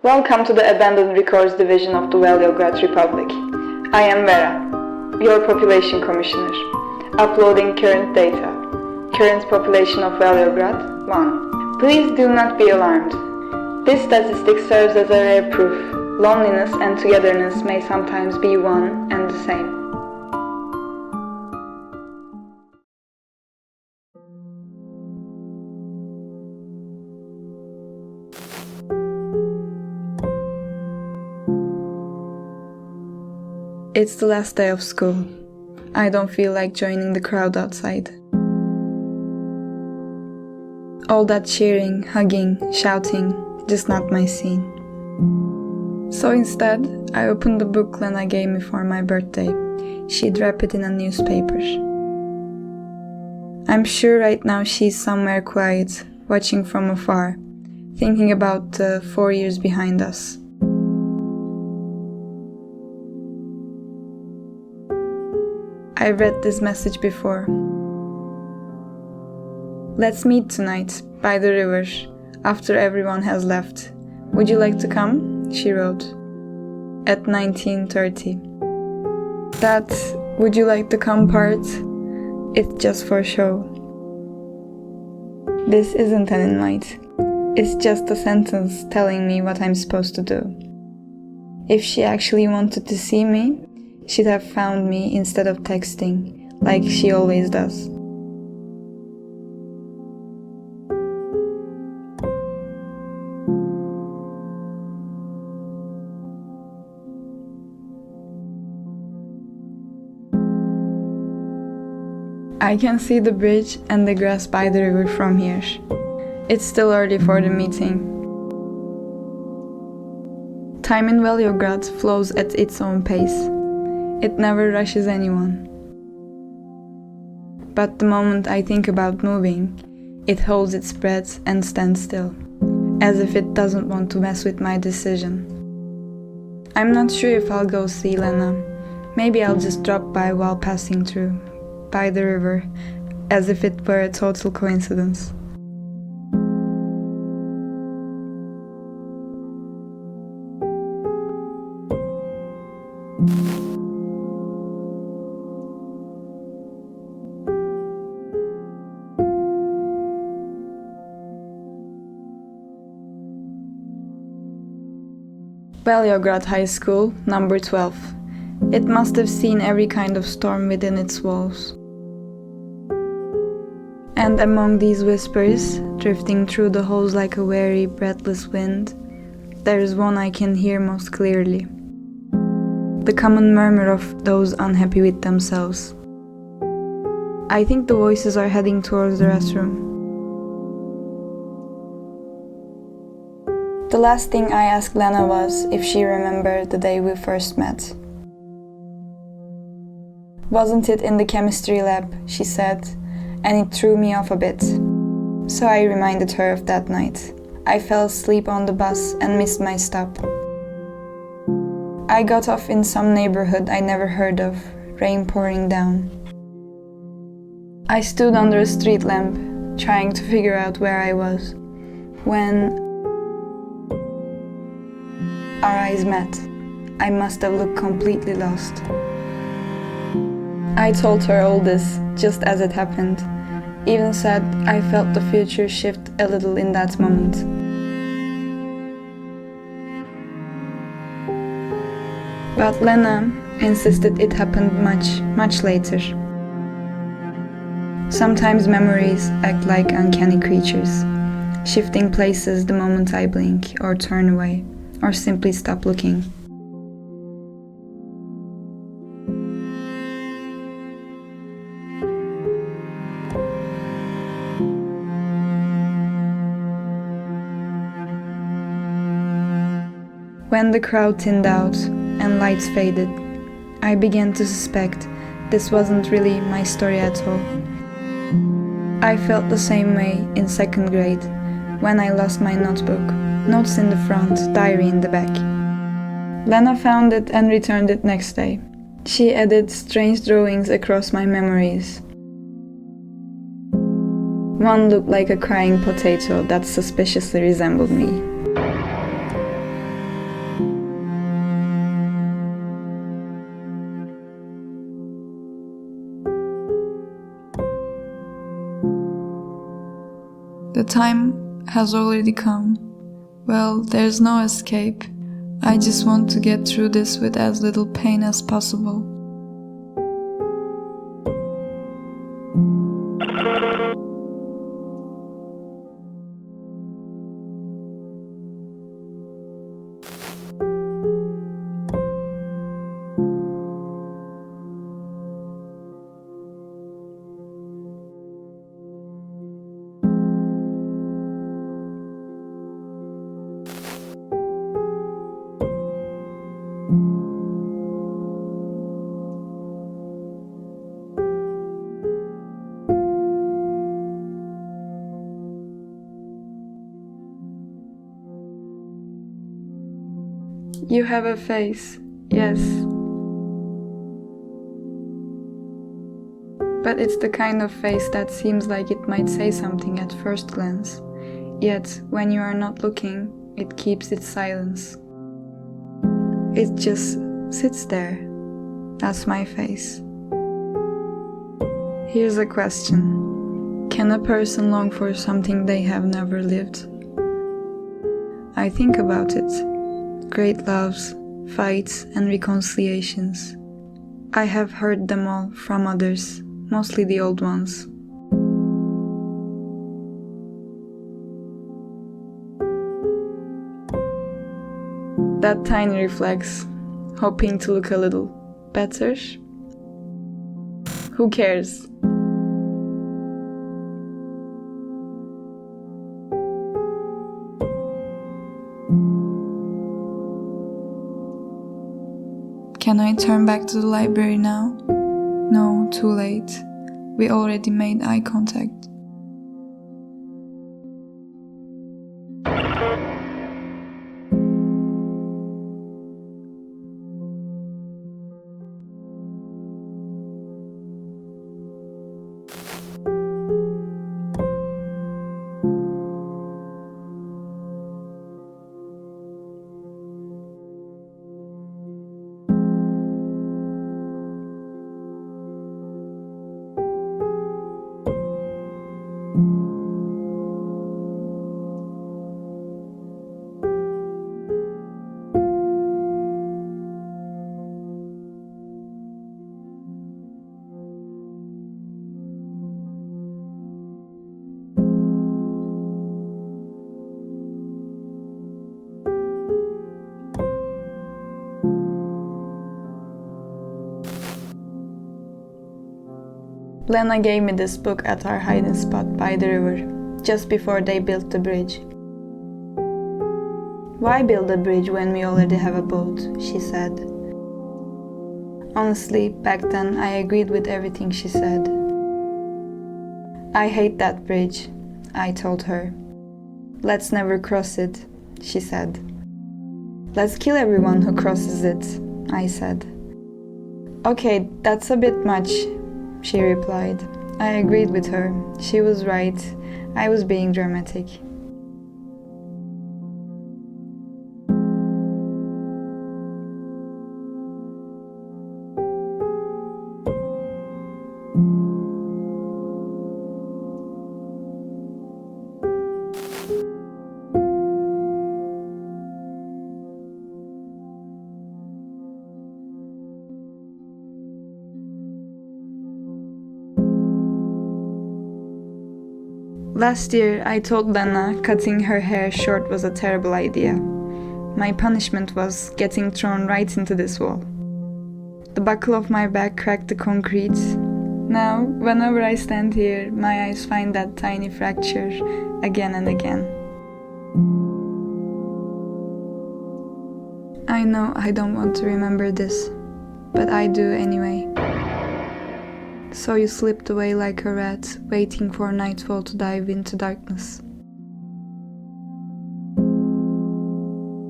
Welcome to the Abandoned Records Division of the Volgograd Republic. I am Vera, your Population Commissioner. Uploading current data. Current population of Volgograd, 1. Please do not be alarmed. This statistic serves as a rare proof. Loneliness and togetherness may sometimes be one and the same. It's the last day of school. I don't feel like joining the crowd outside. All that cheering, hugging, shouting, just not my scene. So instead, I opened the book Lena gave me for my birthday. She'd wrap it in a newspaper. I'm sure right now she's somewhere quiet, watching from afar, thinking about the 4 years behind us. I read this message before. Let's meet tonight, by the river, after everyone has left. Would you like to come? She wrote. At 19:30. That "would you like to come" part, it's just for show. This isn't an invite. It's just a sentence telling me what I'm supposed to do. If she actually wanted to see me, she'd have found me instead of texting, like she always does. I can see the bridge and the grass by the river from here. It's still early for the meeting. Time in Volgograd flows at its own pace. It never rushes anyone. But the moment I think about moving, it holds its breath and stands still, as if it doesn't want to mess with my decision. I'm not sure if I'll go see Lena. Maybe I'll just drop by while passing through, by the river, as if it were a total coincidence. Volgograd High School, number 12. It must have seen every kind of storm within its walls. And among these whispers, drifting through the halls like a weary, breathless wind, there is one I can hear most clearly. The common murmur of those unhappy with themselves. I think the voices are heading towards the restroom. The last thing I asked Lena was if she remembered the day we first met. Wasn't it in the chemistry lab, she said, and it threw me off a bit. So I reminded her of that night. I fell asleep on the bus and missed my stop. I got off in some neighborhood I never heard of, rain pouring down. I stood under a street lamp, trying to figure out where I was, when our eyes met. I must have looked completely lost. I told her all this, just as it happened. Even said I felt the future shift a little in that moment. But Lena insisted it happened much later. Sometimes memories act like uncanny creatures, shifting places the moment I blink or turn away, or simply stop looking. When the crowd thinned out and lights faded, I began to suspect this wasn't really my story at all. I felt the same way in second grade, when I lost my notebook, notes in the front, diary in the back. Lena found it and returned it next day. She added strange drawings across my memories. One looked like a crying potato that suspiciously resembled me. The time has already come. Well, there's no escape. I just want to get through this with as little pain as possible. You have a face, yes. But it's the kind of face that seems like it might say something at first glance. Yet, when you are not looking, it keeps its silence. It just sits there. That's my face. Here's a question. Can a person long for something they have never lived? I think about it. Great loves, fights, and reconciliations. I have heard them all from others, mostly the old ones. That tiny reflex, hoping to look a little better. Who cares? Can I turn back to the library now? No, too late. We already made eye contact. Lena gave me this book at our hiding spot by the river, just before they built the bridge. Why build a bridge when we already have a boat? She said. Honestly, back then I agreed with everything she said. I hate that bridge, I told her. Let's never cross it, she said. Let's kill everyone who crosses it, I said. Okay, that's a bit much, she replied. I agreed with her. She was right. I was being dramatic. Last year, I told Lena cutting her hair short was a terrible idea. My punishment was getting thrown right into this wall. The buckle of my bag cracked the concrete. Now, whenever I stand here, my eyes find that tiny fracture again and again. I know I don't want to remember this, but I do anyway. So you slipped away like a rat, waiting for nightfall to dive into darkness.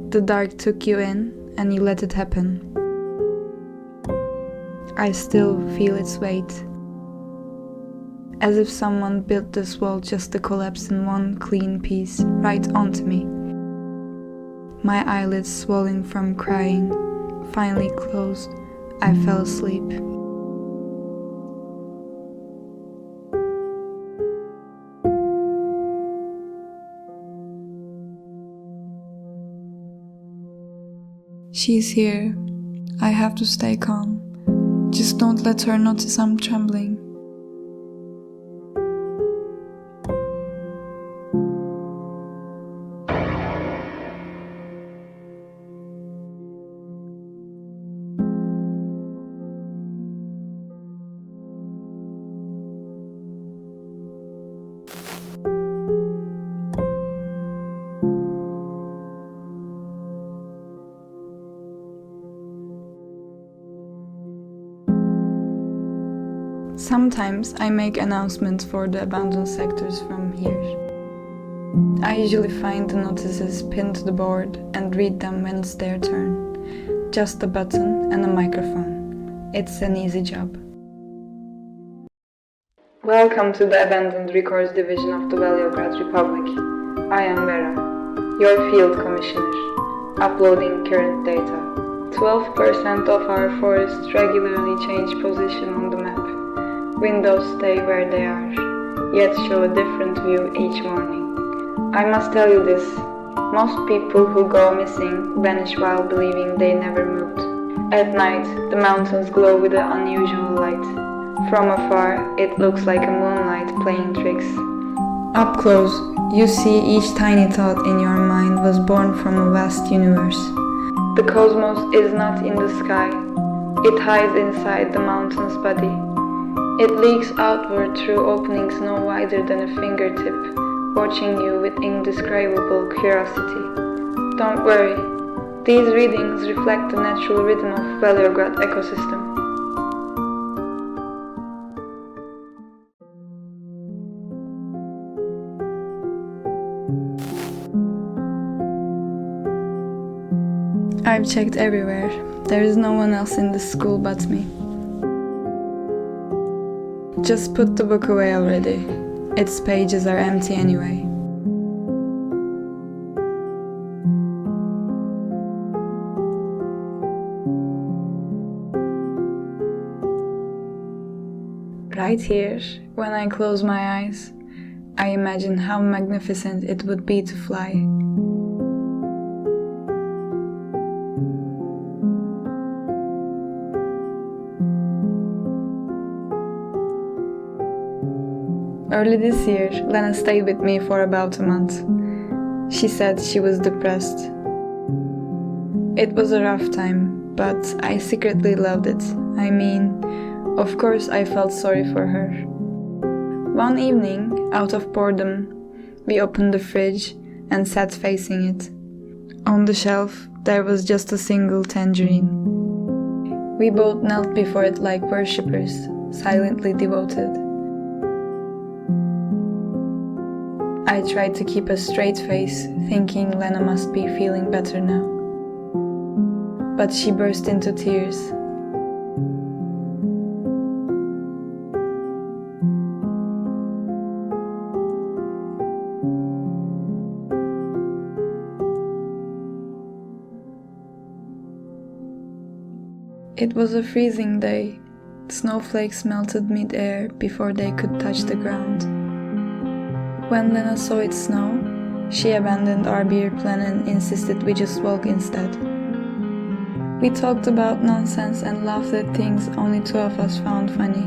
The dark took you in, and you let it happen. I still feel its weight. As if someone built this wall just to collapse in one clean piece right onto me. My eyelids swollen from crying, finally closed, I fell asleep. She's here. I have to stay calm. Just don't let her notice I'm trembling. Sometimes I make announcements for the abandoned sectors from here. I usually find the notices pinned to the board and read them when it's their turn. Just a button and a microphone. It's an easy job. Welcome to the Abandoned Records Division of the Volgograd Republic. I am Vera, your field commissioner, uploading current data. 12% of our forests regularly change position on the map. Windows stay where they are, yet show a different view each morning. I must tell you this, most people who go missing vanish while believing they never moved. At night, the mountains glow with an unusual light. From afar, it looks like a moonlight playing tricks. Up close, you see each tiny thought in your mind was born from a vast universe. The cosmos is not in the sky, it hides inside the mountain's body. It leaks outward through openings no wider than a fingertip, watching you with indescribable curiosity. Don't worry, these readings reflect the natural rhythm of Volgograd ecosystem. I've checked everywhere. There is no one else in this school but me. Just put the book away already. Its pages are empty anyway. Right here, when I close my eyes, I imagine how magnificent it would be to fly. Early this year, Lena stayed with me for about a month. She said she was depressed. It was a rough time, but I secretly loved it. I mean, of course I felt sorry for her. One evening, out of boredom, we opened the fridge and sat facing it. On the shelf, there was just a single tangerine. We both knelt before it like worshippers, silently devoted. I tried to keep a straight face, thinking Lena must be feeling better now. But she burst into tears. It was a freezing day. Snowflakes melted mid-air before they could touch the ground. When Lena saw it snow, she abandoned our beer plan and insisted we just walk instead. We talked about nonsense and laughed at things only two of us found funny,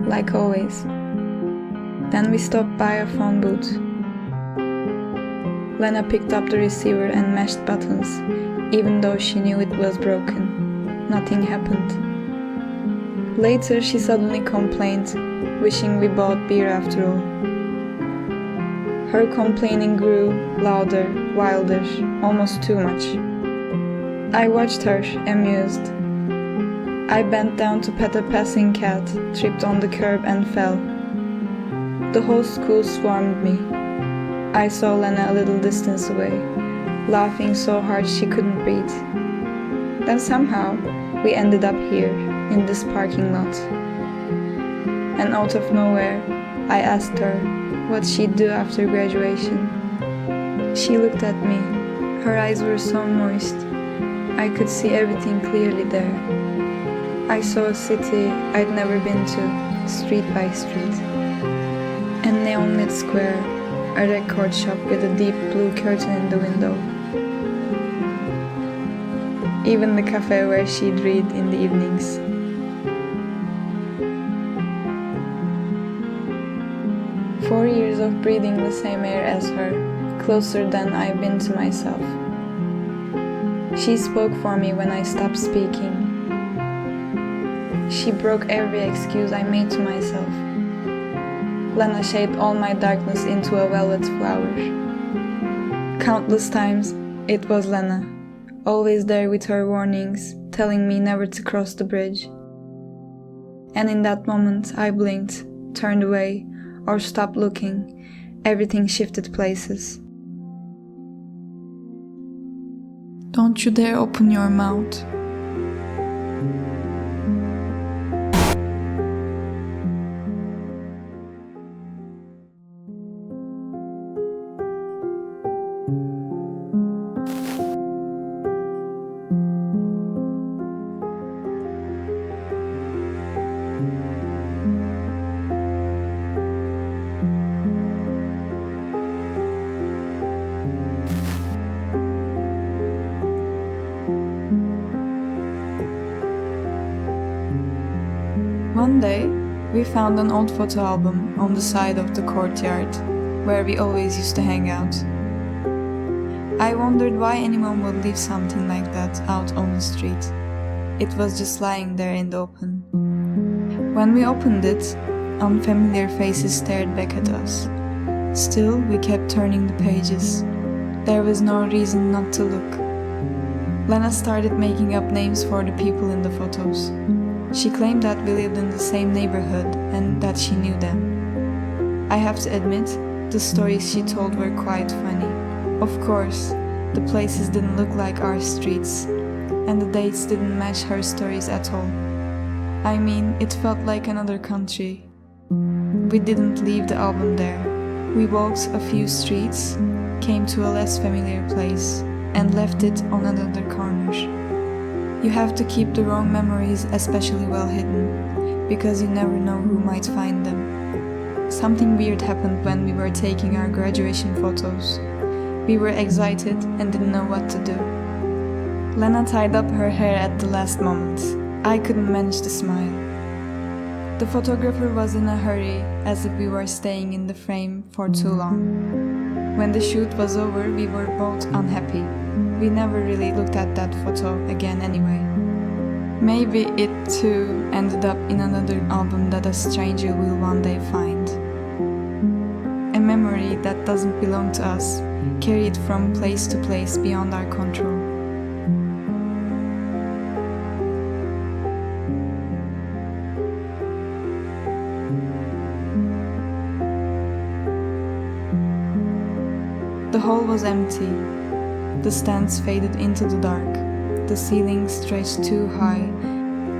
like always. Then we stopped by a phone booth. Lena picked up the receiver and mashed buttons, even though she knew it was broken. Nothing happened. Later she suddenly complained, wishing we bought beer after all. Her complaining grew louder, wilder, almost too much. I watched her, amused. I bent down to pet a passing cat, tripped on the curb and fell. The whole school swarmed me. I saw Lena a little distance away, laughing so hard she couldn't breathe. Then somehow, we ended up here, in this parking lot. And out of nowhere, I asked her what she'd do after graduation. She looked at me. Her eyes were so moist. I could see everything clearly there. I saw a city I'd never been to, street by street. A neon-lit square, a record shop with a deep blue curtain in the window. even the cafe where she'd read in the evenings. "4 years of breathing the same air as her, closer than I've been to myself. She spoke for me when I stopped speaking. She broke every excuse I made to myself. Lena shaped all my darkness into a velvet flower. Countless times, it was Lena, always there with her warnings, telling me never to cross the bridge. And in that moment, I blinked, turned away, or stopped looking. Everything shifted places. Don't you dare open your mouth. One day, we found an old photo album on the side of the courtyard, where we always used to hang out. I wondered why anyone would leave something like that out on the street. It was just lying there in the open. When we opened it, unfamiliar faces stared back at us. Still, we kept turning the pages. There was no reason not to look. Lena started making up names for the people in the photos. She claimed that we lived in the same neighborhood and that she knew them. I have to admit, the stories she told were quite funny. Of course, the places didn't look like our streets, and the dates didn't match her stories at all. I mean, it felt like another country. We didn't leave the album there. We walked a few streets, came to a less familiar place, and left it on another corner. You have to keep the wrong memories especially well hidden, because you never know who might find them. Something weird happened when we were taking our graduation photos. We were excited and didn't know what to do. Lena tied up her hair at the last moment. I couldn't manage to smile. The photographer was in a hurry, as if we were staying in the frame for too long. When the shoot was over, we were both unhappy. We never really looked at that photo again anyway. Maybe it too ended up in another album that a stranger will one day find. A memory that doesn't belong to us, carried from place to place beyond our control. The hall was empty. The stands faded into the dark. The ceiling stretched too high,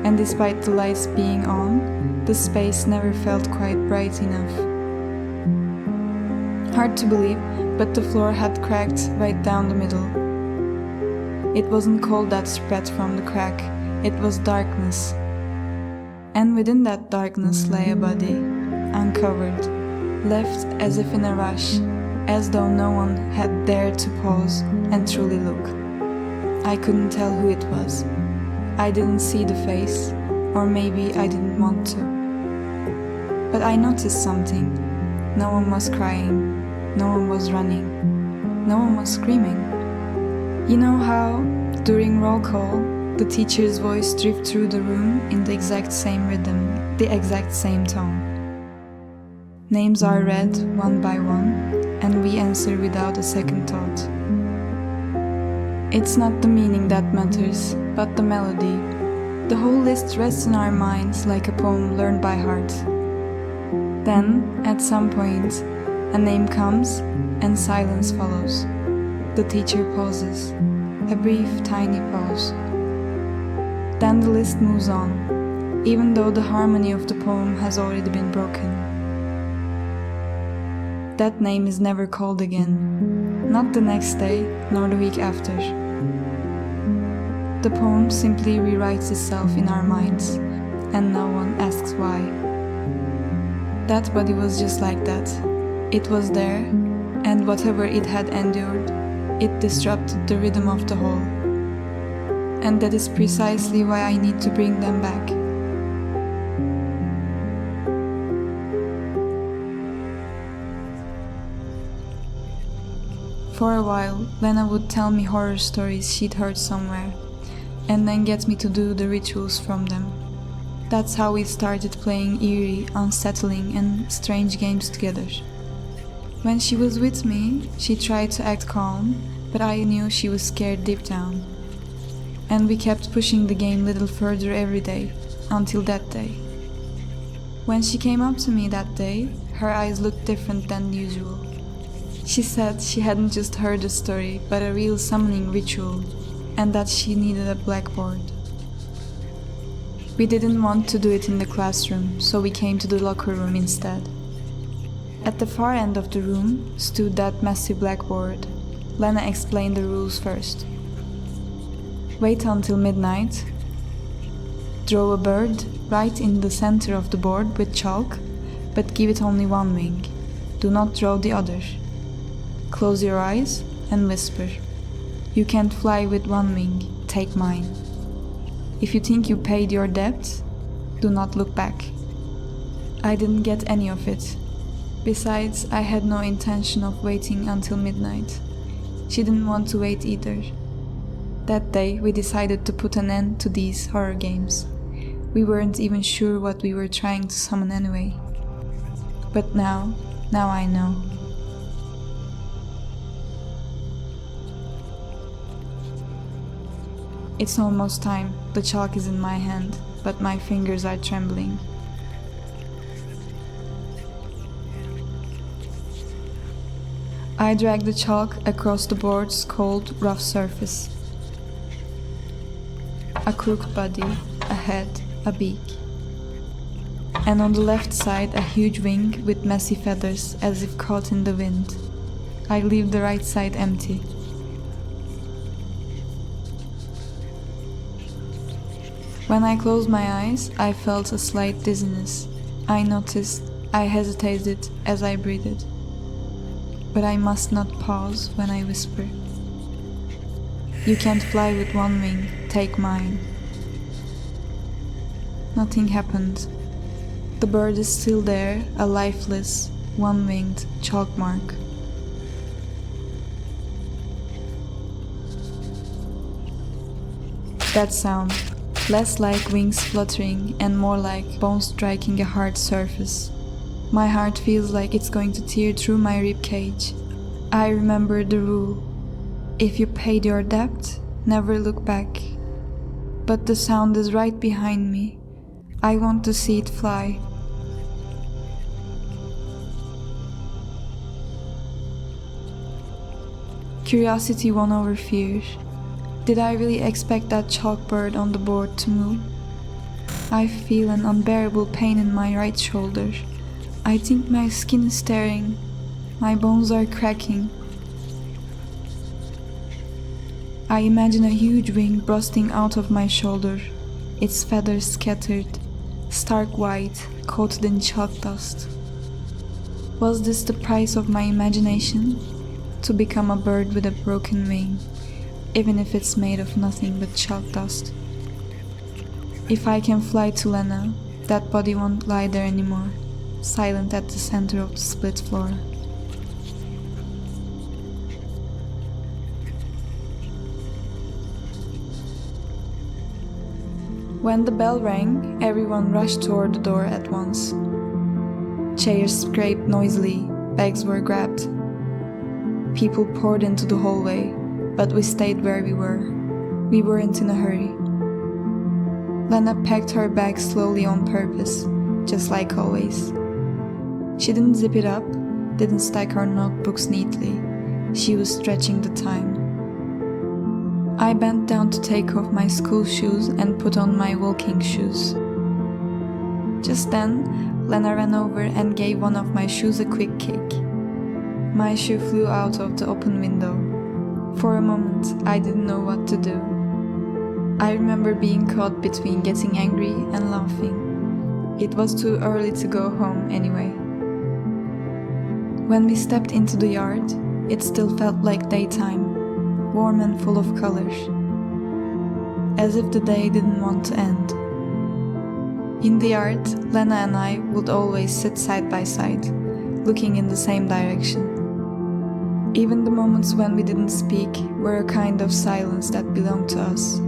and despite the lights being on, the space never felt quite bright enough. Hard to believe, but the floor had cracked right down the middle. It wasn't cold that spread from the crack, it was darkness. And within that darkness lay a body, uncovered, left as if in a rush, as though no one had dared to pause and truly look. I couldn't tell who it was. I didn't see the face, or maybe I didn't want to. But I noticed something. No one was crying, no one was running, no one was screaming. You know how, during roll call, the teacher's voice drifted through the room in the exact same rhythm, the exact same tone. Names are read one by one, and we answer without a second thought. It's not the meaning that matters, but the melody. The whole list rests in our minds like a poem learned by heart. Then, at some point, a name comes and silence follows. The teacher pauses, a brief, tiny pause. Then the list moves on, even though the harmony of the poem has already been broken. That name is never called again, not the next day, nor the week after. The poem simply rewrites itself in our minds, and no one asks why. That body was just like that. It was there, and whatever it had endured, it disrupted the rhythm of the whole. and that is precisely why I need to bring them back. For a while, Lena would tell me horror stories she'd heard somewhere, and then get me to do the rituals from them. That's how we started playing eerie, unsettling, and strange games together. When she was with me, she tried to act calm, but I knew she was scared deep down. And we kept pushing the game a little further every day, until that day. When she came up to me that day, her eyes looked different than usual. She said she hadn't just heard a story, but a real summoning ritual, and that she needed a blackboard. We didn't want to do it in the classroom, so we came to the locker room instead. At the far end of the room stood that massive blackboard. Lena explained the rules first. Wait until midnight. Draw a bird right in the center of the board with chalk, but give it only one wing. Do not draw the other. Close your eyes and whisper. You can't fly with one wing, take mine. If you think you paid your debt, do not look back. I didn't get any of it. Besides, I had no intention of waiting until midnight. She didn't want to wait either. That day, we decided to put an end to these horror games. We weren't even sure what we were trying to summon anyway. But now I know. It's almost time. The chalk is in my hand, but my fingers are trembling. I drag the chalk across the board's cold, rough surface. A crooked body, a head, a beak. And on the left side, a huge wing with messy feathers as if caught in the wind. I leave the right side empty. When I closed my eyes, I felt a slight dizziness. I noticed I hesitated as I breathed. But I must not pause when I whisper. You can't fly with one wing, take mine. Nothing happened. The bird is still there, a lifeless, one-winged chalk mark. That sound. Less like wings fluttering and more like bones striking a hard surface. My heart feels like it's going to tear through my ribcage. I remember the rule. If you paid your debt, never look back. But the sound is right behind me. I want to see it fly. Curiosity won over fear. Did I really expect that chalk bird on the board to move? I feel an unbearable pain in my right shoulder. I think my skin is tearing. My bones are cracking. I imagine a huge wing bursting out of my shoulder, its feathers scattered, stark white, coated in chalk dust. Was this the price of my imagination? To become a bird with a broken wing, even if it's made of nothing but chalk dust. If I can fly to Lena, that body won't lie there anymore, silent at the center of the split floor. When the bell rang, everyone rushed toward the door at once. Chairs scraped noisily, bags were grabbed. People poured into the hallway, but we stayed where we were. We weren't in a hurry. Lena packed her bag slowly on purpose, just like always. She didn't zip it up, didn't stack her notebooks neatly. She was stretching the time. I bent down to take off my school shoes and put on my walking shoes. Just then, Lena ran over and gave one of my shoes a quick kick. My shoe flew out of the open window. For a moment, I didn't know what to do. I remember being caught between getting angry and laughing. It was too early to go home anyway. When we stepped into the yard, it still felt like daytime, warm and full of colors. as if the day didn't want to end. In the yard, Lena and I would always sit side by side, looking in the same direction. Even the moments when we didn't speak were a kind of silence that belonged to us.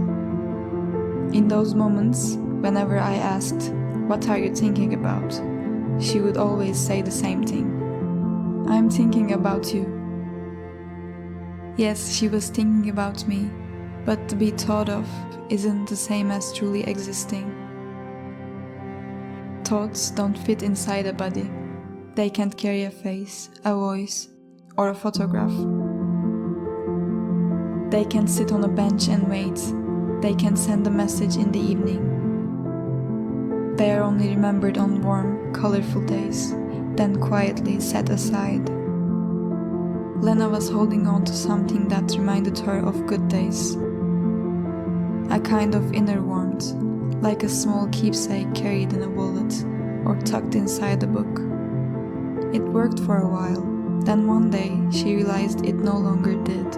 In those moments, whenever I asked, "What are you thinking about?" she would always say the same thing. "I'm thinking about you." Yes, she was thinking about me, but to be thought of isn't the same as truly existing. Thoughts don't fit inside a body. They can't carry a face, a voice, or a photograph. They can sit on a bench and wait. They can send a message in the evening. They are only remembered on warm, colorful days, then quietly set aside. Lena was holding on to something that reminded her of good days. A kind of inner warmth, like a small keepsake carried in a wallet or tucked inside a book. It worked for a while, then one day she realized it no longer did.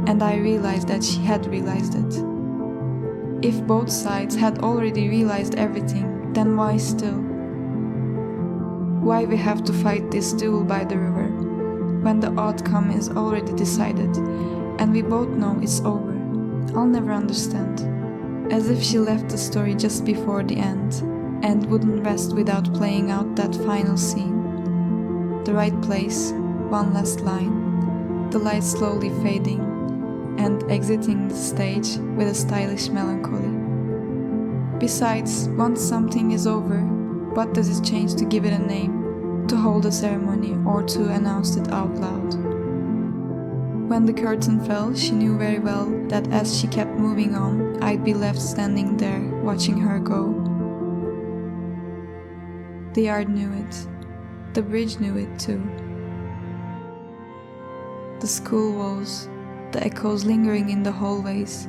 And I realized that she had realized it. If both sides had already realized everything, then why still? Why we have to fight this duel by the river, when the outcome is already decided, and we both know it's over? I'll never understand. As if she left the story just before the end, and wouldn't rest without playing out that final scene. The right place, one last line, the light slowly fading, and exiting the stage with a stylish melancholy. Besides, once something is over, what does it change to give it a name, to hold a ceremony, or to announce it out loud? When the curtain fell, she knew very well that as she kept moving on, I'd be left standing there, watching her go. The yard knew it. The bridge knew it too. The school walls, the echoes lingering in the hallways,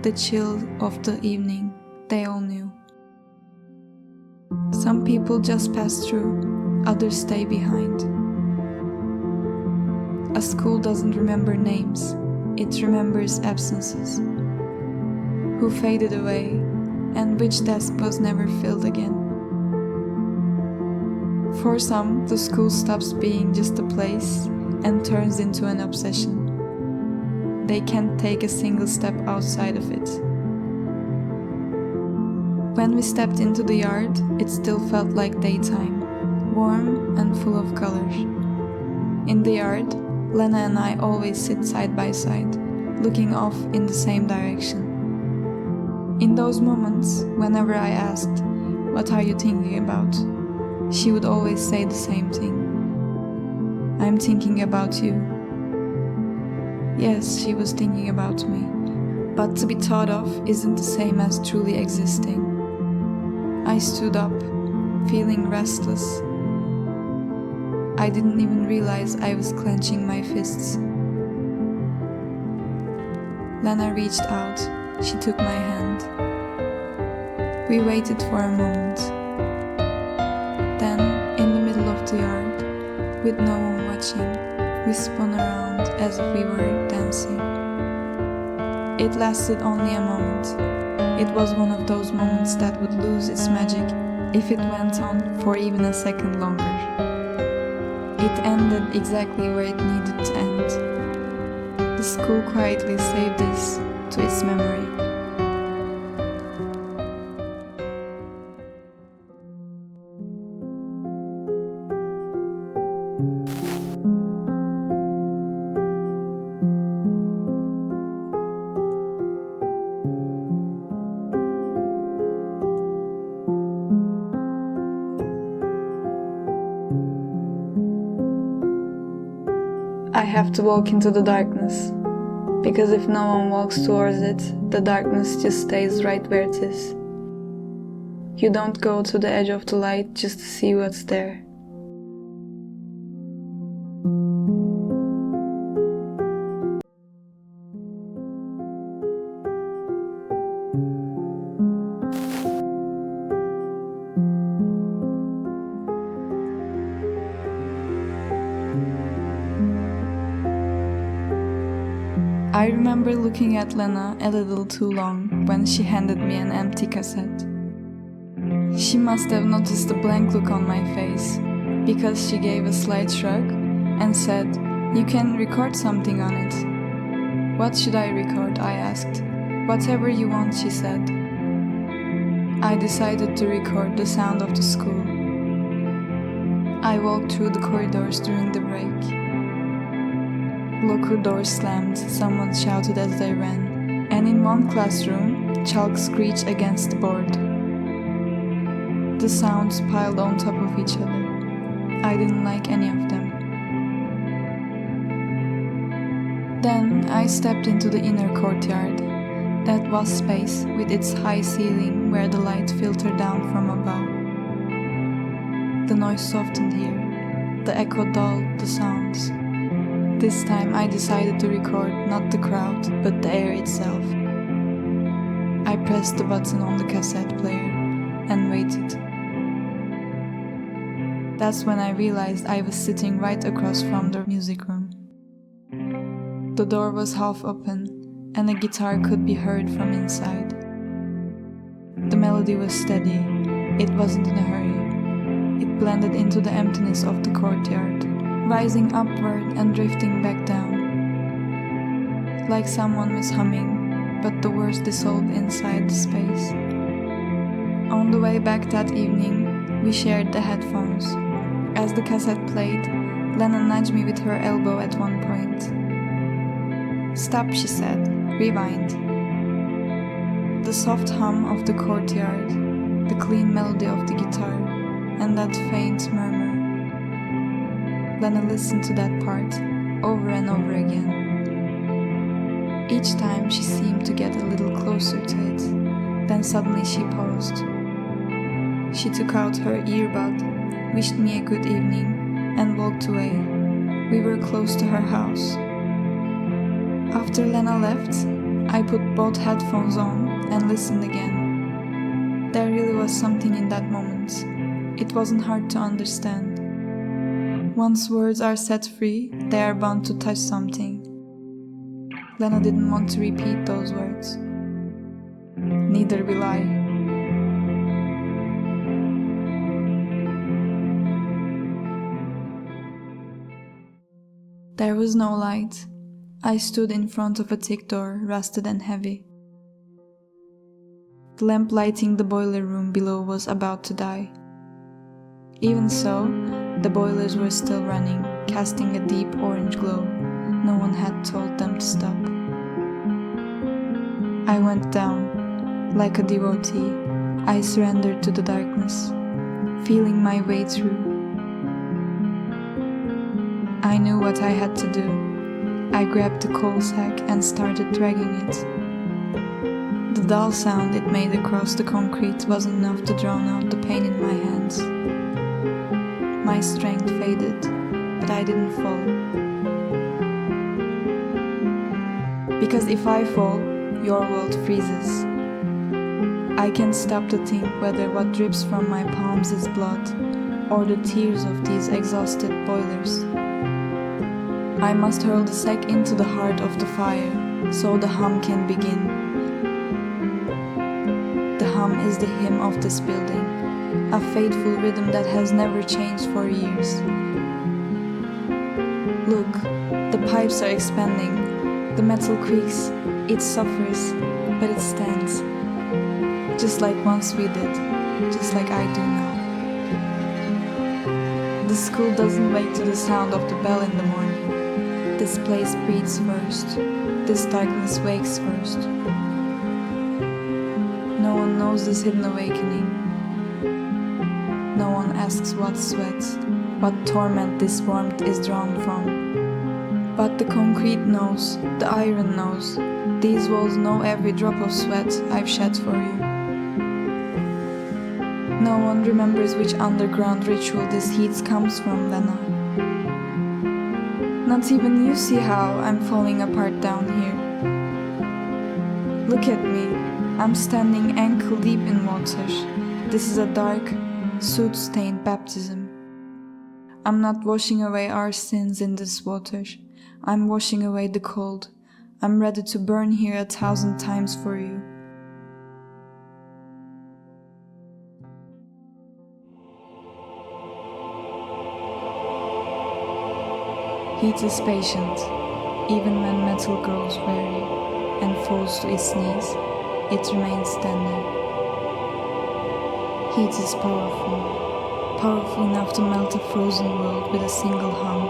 the chill of the evening, they all knew. Some people just pass through, others stay behind. A school doesn't remember names, it remembers absences. Who faded away, and which desk was never filled again. For some, the school stops being just a place and turns into an obsession. They can't take a single step outside of it. When we stepped into the yard, it still felt like daytime, warm and full of color. In the yard, Lena and I always sit side by side, looking off in the same direction. In those moments, whenever I asked, "What are you thinking about?" she would always say the same thing. "I'm thinking about you." Yes, she was thinking about me, but to be thought of isn't the same as truly existing. I stood up, feeling restless. I didn't even realize I was clenching my fists. Lena reached out. She took my hand. We waited for a moment. Then, in the middle of the yard, with no one watching, we spun around as if we were dancing. It lasted only a moment. It was one of those moments that would lose its magic if it went on for even a second longer. It ended exactly where it needed to end. The school quietly saved this to its memory. I have to walk into the darkness, because if no one walks towards it, the darkness just stays right where it is. You don't go to the edge of the light just to see what's there. I remember looking at Lena a little too long when she handed me an empty cassette. She must have noticed the blank look on my face, because she gave a slight shrug and said, "You can record something on it." "What should I record?" I asked. "Whatever you want," she said. I decided to record the sound of the school. I walked through the corridors during the break. Locker doors slammed, someone shouted as they ran, and in one classroom, chalk screeched against the board. The sounds piled on top of each other. I didn't like any of them. Then I stepped into the inner courtyard. That was space with its high ceiling where the light filtered down from above. The noise softened here. The echo dulled the sounds. This time I decided to record not the crowd, but the air itself. I pressed the button on the cassette player and waited. That's when I realized I was sitting right across from the music room. The door was half open, and a guitar could be heard from inside. The melody was steady. It wasn't in a hurry. It blended into the emptiness of the courtyard, rising upward and drifting back down. Like someone was humming, but the words dissolved inside the space. On the way back that evening, we shared the headphones. As the cassette played, Lena nudged me with her elbow at one point. "Stop," she said. "Rewind." The soft hum of the courtyard, the clean melody of the guitar, and that faint murmur. Lena listened to that part over and over again. Each time she seemed to get a little closer to it, then suddenly she paused. She took out her earbud, wished me a good evening, and walked away. We were close to her house. After Lena left, I put both headphones on and listened again. There really was something in that moment. It wasn't hard to understand. Once words are set free, they are bound to touch something. Lena didn't want to repeat those words. Neither will I. There was no light. I stood in front of a thick door, rusted and heavy. The lamp lighting the boiler room below was about to die. Even so, the boilers were still running, casting a deep orange glow. No one had told them to stop. I went down. Like a devotee, I surrendered to the darkness, feeling my way through. I knew what I had to do. I grabbed the coal sack and started dragging it. The dull sound it made across the concrete was enough to drown out the pain in my hands. My strength faded, but I didn't fall. Because if I fall, your world freezes. I can't stop to think whether what drips from my palms is blood, or the tears of these exhausted boilers. I must hurl the sack into the heart of the fire, so the hum can begin. The hum is the hymn of this building, a faithful rhythm that has never changed for years. Look, the pipes are expanding, the metal creaks, it suffers, but it stands. Just like once we did, just like I do now. The school doesn't wake to the sound of the bell in the morning. This place breathes first. This darkness wakes first. No one knows this hidden awakening. No one asks what sweat, what torment this warmth is drawn from. But the concrete knows, the iron knows. These walls know every drop of sweat I've shed for you. No one remembers which underground ritual this heat comes from, Lena. Not even you see how I'm falling apart down here. Look at me. I'm standing ankle deep in water. This is a dark, soot-stained baptism. I'm not washing away our sins in this water. I'm washing away the cold. I'm ready to burn here 1,000 times for you. Heat is patient. Even when metal grows weary and falls to its knees, it remains standing. Heat is powerful, powerful enough to melt a frozen world with a single hum.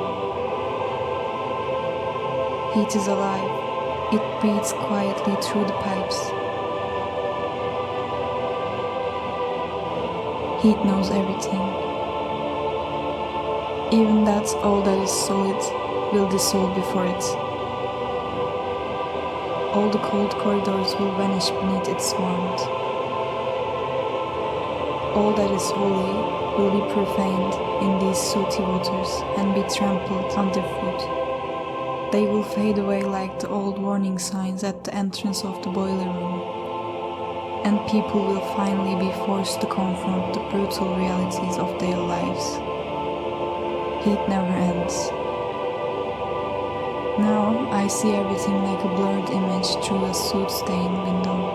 Heat is alive. It breathes quietly through the pipes. Heat knows everything. Even that all that is solid will dissolve before it. All the cold corridors will vanish beneath its warmth. All that is holy will be profaned in these sooty waters and be trampled underfoot. They will fade away like the old warning signs at the entrance of the boiler room, and people will finally be forced to confront the brutal realities of their lives. Heat never ends. Now I see everything like a blurred image through a soot-stained window.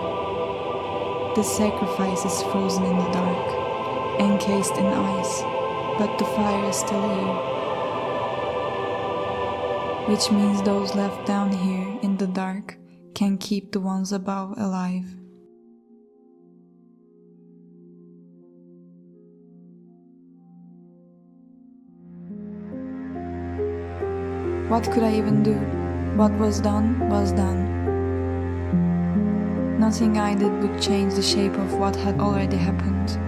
The sacrifice is frozen in the dark, encased in ice, but the fire is still here. Which means those left down here in the dark can keep the ones above alive. What could I even do? What was done was done. Nothing I did would change the shape of what had already happened.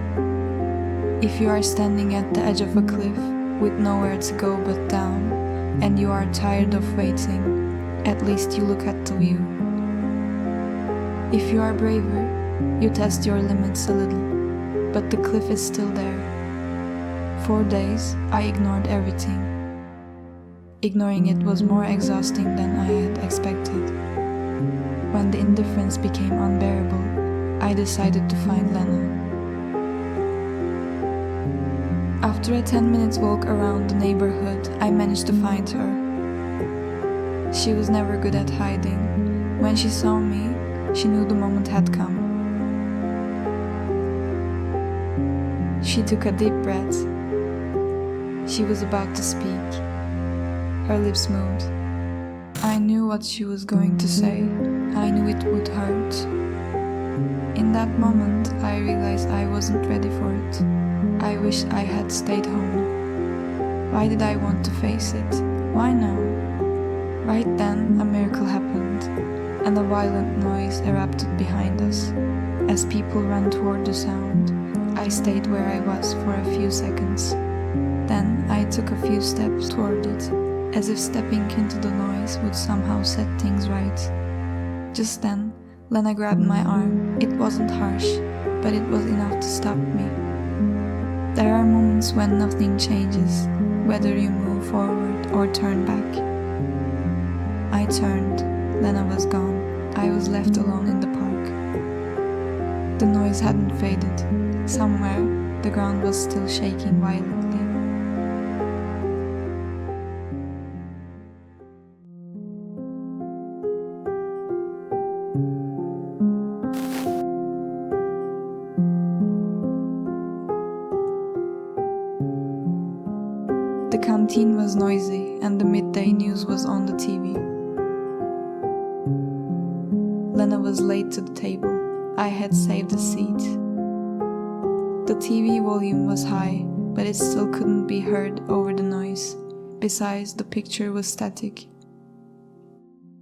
If you are standing at the edge of a cliff with nowhere to go but down, and you are tired of waiting, at least you look at the view. If you are braver, you test your limits a little, but the cliff is still there. 4 days, I ignored everything. Ignoring it was more exhausting than I had expected. When the indifference became unbearable, I decided to find Lena. After a 10-minute walk around the neighborhood, I managed to find her. She was never good at hiding. When she saw me, she knew the moment had come. She took a deep breath. She was about to speak. Her lips moved. I knew what she was going to say. I knew it would hurt. In that moment, I realized I wasn't ready for it. I wish I had stayed home. Why did I want to face it? Why now? Right then, a miracle happened, and a violent noise erupted behind us. As people ran toward the sound, I stayed where I was for a few seconds. Then I took a few steps toward it, as if stepping into the noise would somehow set things right. Just then, Lena grabbed my arm. It wasn't harsh, but it was enough to stop me. There are moments when nothing changes, whether you move forward or turn back. I turned. Lena was gone. I was left alone in the park. The noise hadn't faded. Somewhere, the ground was still shaking violently. The canteen was noisy and the midday news was on the TV. Lena was late to the table. I had saved a seat. The TV volume was high, but it still couldn't be heard over the noise. Besides, the picture was static.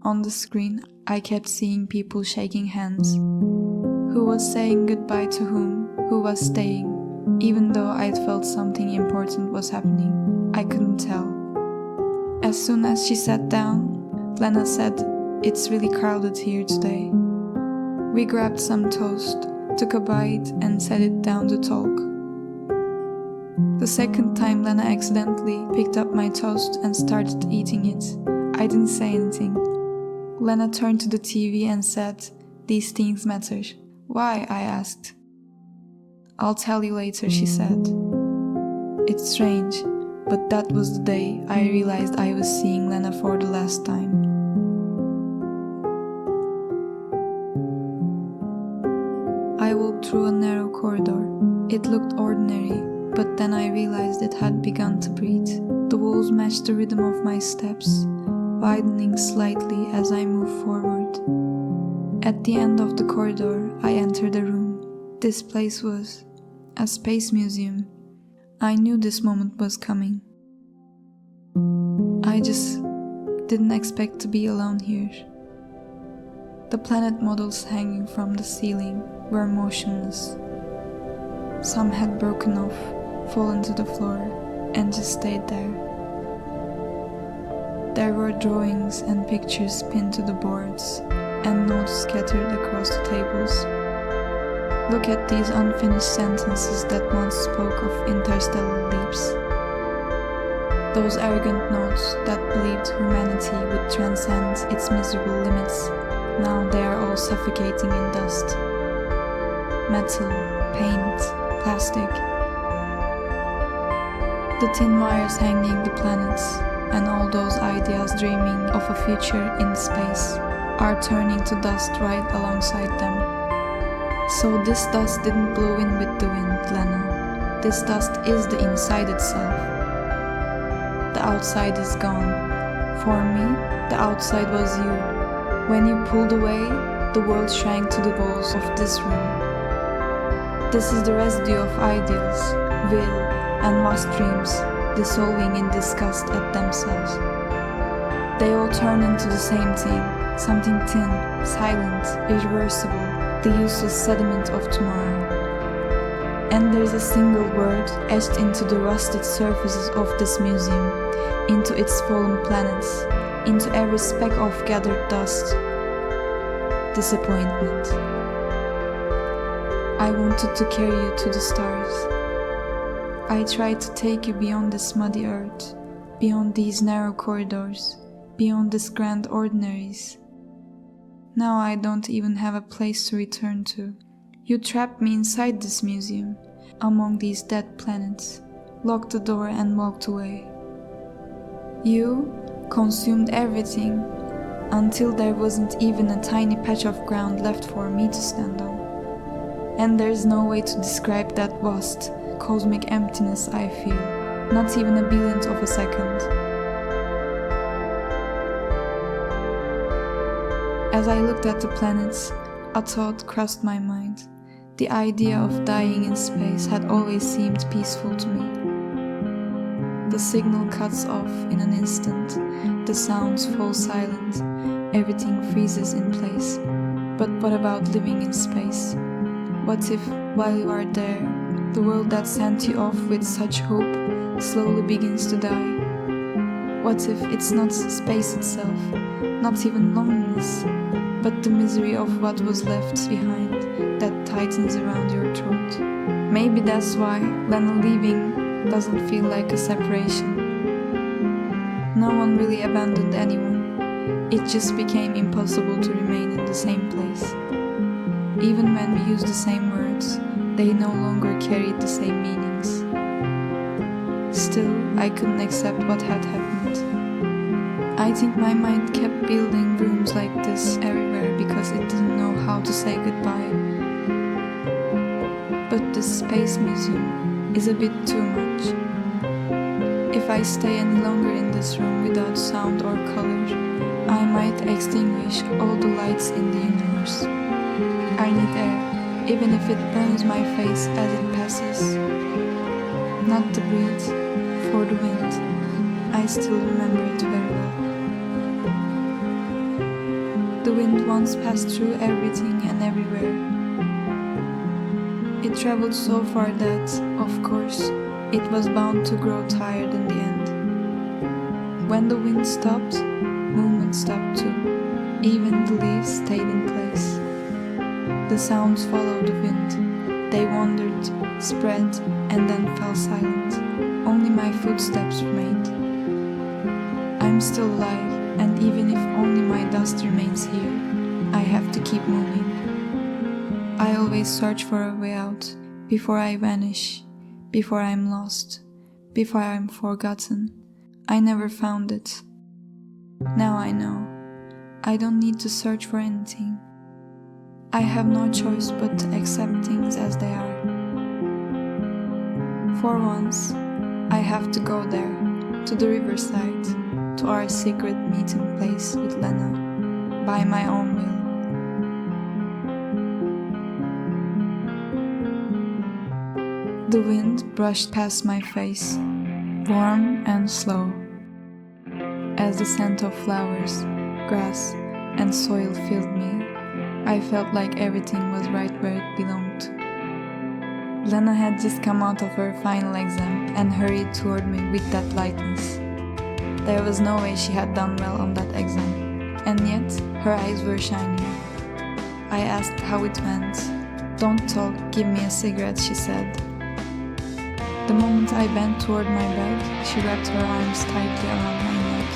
On the screen, I kept seeing people shaking hands. Who was saying goodbye to whom? Who was staying? Even though I'd felt something important was happening, I couldn't tell. As soon as she sat down, Lena said, "It's really crowded here today." We grabbed some toast, took a bite and set it down to talk. The second time Lena accidentally picked up my toast and started eating it, I didn't say anything. Lena turned to the TV and said, "These things matter." "Why?" I asked. "I'll tell you later," she said. It's strange, but that was the day I realized I was seeing Lena for the last time. walked through a narrow corridor. It looked ordinary, but then I realized it had begun to breathe. The walls matched the rhythm of my steps, widening slightly as I moved forward. At the end of the corridor, I entered a room. This place was a space museum. I knew this moment was coming. I just didn't expect to be alone here. The planet models hanging from the ceiling were motionless. Some had broken off, fallen to the floor, and just stayed there. There were drawings and pictures pinned to the boards, and notes scattered across the tables. Look at these unfinished sentences that once spoke of interstellar leaps. Those arrogant notes that believed humanity would transcend its miserable limits. Now they are all suffocating in dust. Metal, paint, plastic. The thin wires hanging the planets, and all those ideas dreaming of a future in space, are turning to dust right alongside them. So this dust didn't blow in with the wind, Lena. This dust is the inside itself. The outside is gone. For me, the outside was you. When you pulled away, the world shrank to the walls of this room. This is the residue of ideals, will, and vast dreams, dissolving in disgust at themselves. They all turn into the same thing, something thin, silent, irreversible, the useless sediment of tomorrow. And there's a single word etched into the rusted surfaces of this museum, into its fallen planets, into every speck of gathered dust. Disappointment. I wanted to carry you to the stars. I tried to take you beyond this muddy earth, beyond these narrow corridors, beyond these grand ordinaries. Now I don't even have a place to return to. You trapped me inside this museum, among these dead planets, locked the door and walked away. You consumed everything, until there wasn't even a tiny patch of ground left for me to stand on. And there's no way to describe that vast, cosmic emptiness I feel, not even a billionth of a second. As I looked at the planets, a thought crossed my mind. The idea of dying in space had always seemed peaceful to me. The signal cuts off in an instant, the sounds fall silent, everything freezes in place. But what about living in space? What if, while you are there, the world that sent you off with such hope slowly begins to die? What if it's not space itself, not even loneliness, but the misery of what was left behind that tightens around your throat? Maybe that's why Lena leaving doesn't feel like a separation. No one really abandoned anyone. It just became impossible to remain in the same place. Even when we used the same words, they no longer carried the same meanings. Still, I couldn't accept what had happened. I think my mind kept building rooms like this everywhere because it didn't know how to say goodbye. But this space museum is a bit too much. If I stay any longer in this room without sound or color, I might extinguish all the lights in the universe. I need air, even if it burns my face as it passes. Not the breeze, for the wind. I still remember it very well. The wind once passed through everything and everywhere. It traveled so far that, of course, it was bound to grow tired in the end. When the wind stopped, movement stopped too. Even the leaves stayed in place. The sounds followed the wind. They wandered, spread, and then fell silent. Only my footsteps remained. I'm still alive, and even if only my dust remains here, I have to keep moving. I always search for a way out, before I vanish, before I'm lost, before I'm forgotten. I never found it. Now I know. I don't need to search for anything. I have no choice but to accept things as they are. For once, I have to go there, to the riverside, to our secret meeting place with Lena, by my own will. The wind brushed past my face, warm and slow, as the scent of flowers, grass, and soil filled me. I felt like everything was right where it belonged. Lena had just come out of her final exam and hurried toward me with that lightness. There was no way she had done well on that exam, and yet her eyes were shining. I asked how it went. "Don't talk, give me a cigarette," she said. The moment I bent toward my bed, she wrapped her arms tightly around my neck,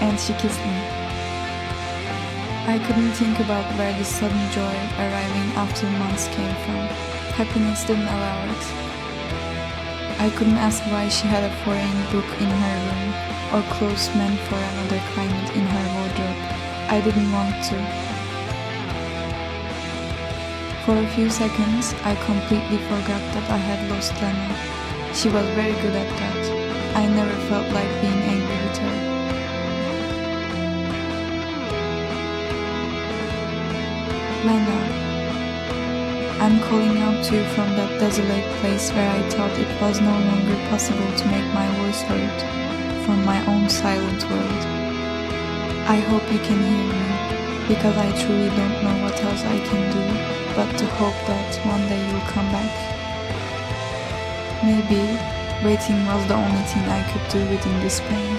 and she kissed me. I couldn't think about where this sudden joy arriving after months came from. Happiness didn't allow it. I couldn't ask why she had a foreign book in her room, or clothes meant for another climate in her wardrobe. I didn't want to. For a few seconds, I completely forgot that I had lost Lena. She was very good at that. I never felt like being angry with her. Lena, I'm calling out to you from that desolate place where I thought it was no longer possible to make my voice heard, from my own silent world. I hope you can hear me, because I truly don't know what else I can do but to hope that one day you'll come back. Maybe waiting was the only thing I could do within this pain,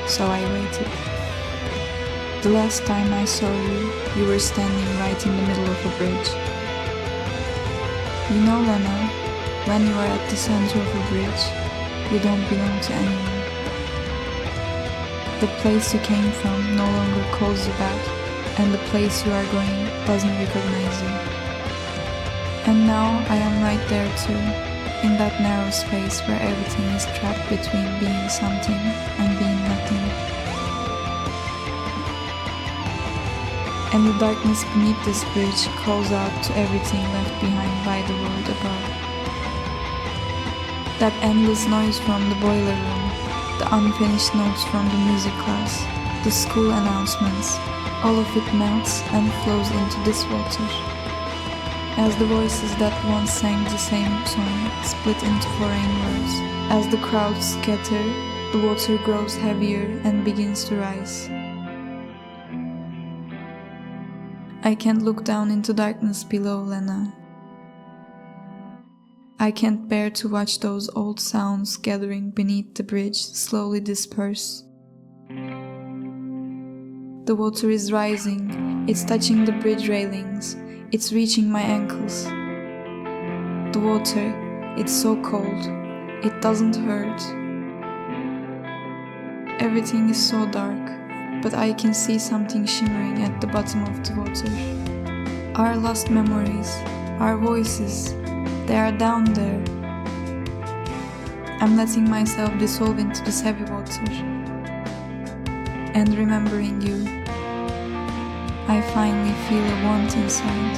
so I waited. The last time I saw you, you were standing right in the middle of a bridge. You know, Lena, when you are at the center of a bridge, you don't belong to anyone. The place you came from no longer calls you back, and the place you are going doesn't recognize you. And now I am right there too, in that narrow space where everything is trapped between being something and being nothing. And the darkness beneath this bridge calls out to everything left behind by the world above. That endless noise from the boiler room, the unfinished notes from the music class, the school announcements, all of it melts and flows into this water. As the voices that once sang the same song split into foreign words, as the crowds scatter, the water grows heavier and begins to rise. I can't look down into darkness below, Lena. I can't bear to watch those old sounds gathering beneath the bridge slowly disperse. The water is rising, it's touching the bridge railings, it's reaching my ankles. The water, it's so cold, it doesn't hurt. Everything is so dark, but I can see something shimmering at the bottom of the water. Our lost memories, our voices, they are down there. I'm letting myself dissolve into this heavy water. And remembering you, I finally feel a warmth inside.